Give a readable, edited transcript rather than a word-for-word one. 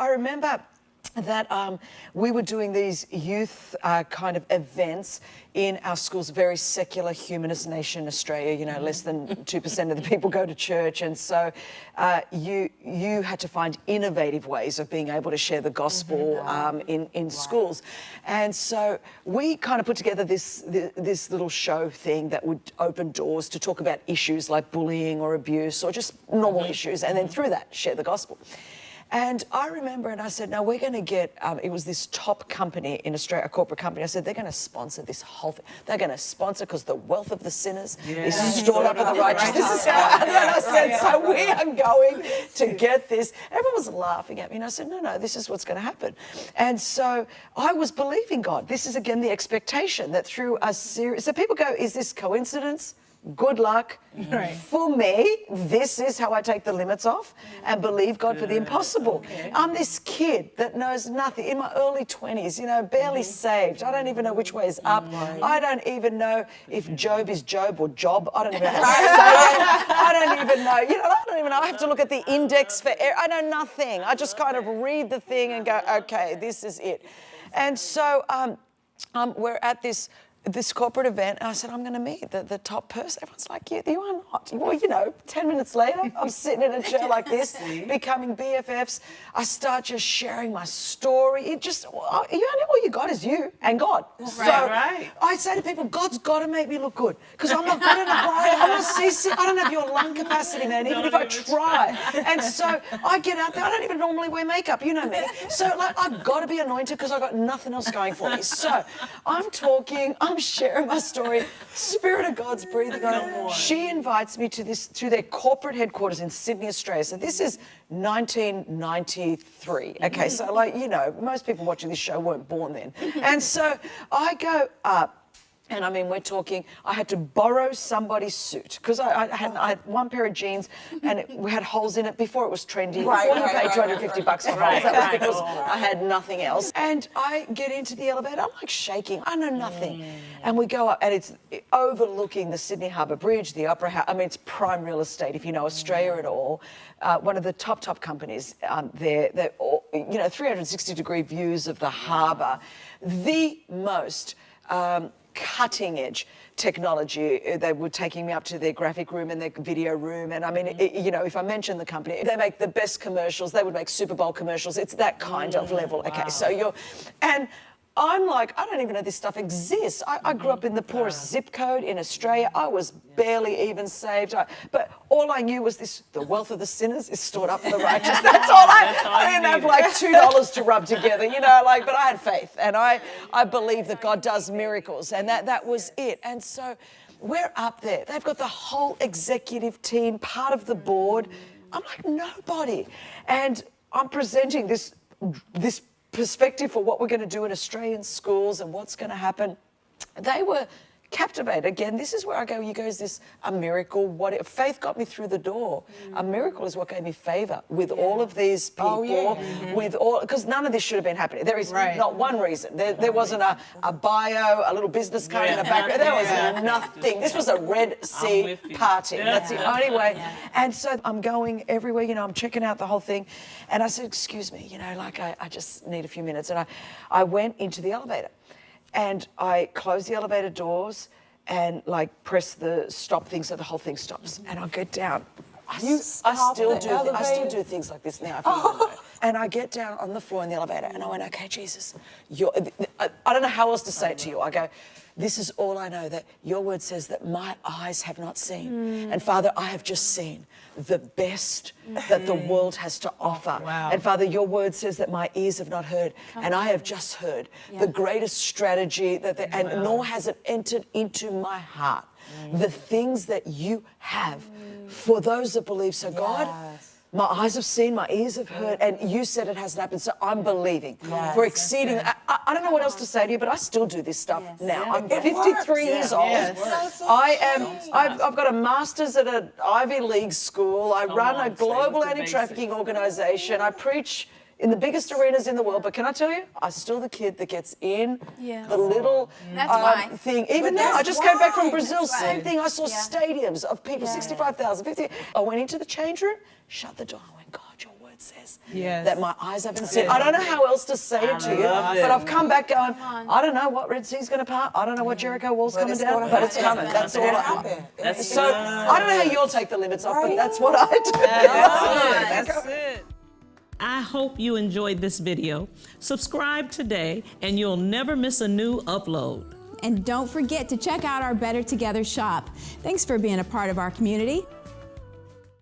I remember that we were doing these youth kind of events in our schools, a very secular humanist nation, Australia, you know, less than 2% of the people go to church. And so you had to find innovative ways of being able to share the gospel in schools. And so we kind of put together this little show thing that would open doors to talk about issues like bullying or abuse or just normal issues. And then through that, share the gospel. And I remember, and I said, no, we're going to get, it was this top company in Australia, a corporate company. I said, they're going to sponsor this whole thing. They're going to sponsor because the wealth of the sinners is stored up for the righteous. This is how, and I said, so we are going to get this. Everyone was laughing at me, and I said, no, this is what's going to happen. And so I was believing God. This is, again, the expectation that through a series, so people go, is this coincidence? Good luck. Right. For me, this is how I take the limits off and believe God for the impossible. Okay. I'm this kid that knows nothing, in my early 20s, you know, barely saved. I don't even know which way is up. I don't even know if Job is Job or Job. I don't even know how to say it. I don't even know. You know, I don't even know. I have to look at the index for air. I know nothing. I just kind of read the thing and go, okay, this is it. And so we're at this corporate event, and I said, I'm going to meet the top person. Everyone's like, you are not. Well, you know, 10 minutes later, I'm sitting in a chair like this, becoming BFFs. I start just sharing my story. It just, all you got is you and God. So I say to people, God's got to make me look good, because I'm not good enough. I'm not CeCe. I don't have your lung capacity, man, even if I try. And so I get out there. I don't even normally wear makeup. You know me. So, like, I've got to be anointed because I've got nothing else going for me. So I'm talking, I'm sharing my story. Spirit of God's breathing on it. She invites me to their corporate headquarters in Sydney, Australia. So this is 1993. Okay, so like, you know, most people watching this show weren't born then. And so I go up. And I mean, we're talking, I had to borrow somebody's suit because I had one pair of jeans and we had holes in it before it was trendy. Before you paid $250 for holes. That was because I had nothing else. And I get into the elevator, I'm like shaking. I know nothing. And we go up and it's overlooking the Sydney Harbour Bridge, the Opera House. I mean, it's prime real estate if you know Australia at all. One of the top companies there. They're all, you know, 360-degree views of the harbour. The most cutting edge technology. They were taking me up to their graphic room and their video room. And I mean, you know, if I mention the company, they make the best commercials. They would make Super Bowl commercials. It's that kind of level. Okay, so and I'm like, I don't even know this stuff exists. I grew up in the poorest zip code in Australia. I was barely even saved. But all I knew was the wealth of the sinners is stored up for the righteous. That's all I didn't have like $2 to rub together, you know, like, but I had faith and I believe that God does miracles, and that was it. And so we're up there. They've got the whole executive team, part of the board. I'm like, nobody. And I'm presenting this perspective for what we're going to do in Australian schools and what's going to happen. They were captivated. Again, this is where I go, you go, is this a miracle? Faith got me through the door. A miracle is what gave me favor with all of these people, with all, because none of this should have been happening. There is not one reason. There wasn't a bio, a little business card in the background. There was nothing. This was a Red Sea party. That's the only way. And so I'm going everywhere, you know, I'm checking out the whole thing. And I said, excuse me, you know, like I just need a few minutes. And I went into the elevator. And I close the elevator doors and like press the stop thing so the whole thing stops. And I get down. I still do things like this now. If you know. And I get down on the floor in the elevator and I went, okay, Jesus, I don't know how else to say it to you. I go, this is all I know, that your word says that my eyes have not seen. And Father, I have just seen the best that the world has to offer. And Father, your word says that my ears have not heard, and I have just heard the greatest strategy and nor has it entered into my heart. The things that you have for those that believe. So God, my eyes have seen, my ears have heard, and you said it hasn't happened, so I'm believing for exceeding. I don't know what else to say to you, but I still do this stuff now. I'm 53 years old. I've got a master's at an Ivy League school. I run a global anti-trafficking organization. I preach in the biggest arenas in the world, but can I tell you, I'm still the kid that gets in the little thing. Even now, I just came back from Brazil, same thing. I saw stadiums of people, 65,000, 50. I went into the change room, shut the door, I went, God, your word says. Yes. That my eyes haven't seen. I don't know how else to say it to you, but I've come back going, I don't know what Red Sea's going to part. I don't know what Jericho Wall's coming down, but it's coming. That's all I That's So I don't know how you'll take the limits off, but that's what I do. That's it. I hope you enjoyed this video. Subscribe today and you'll never miss a new upload. And don't forget to check out our Better Together shop. Thanks for being a part of our community.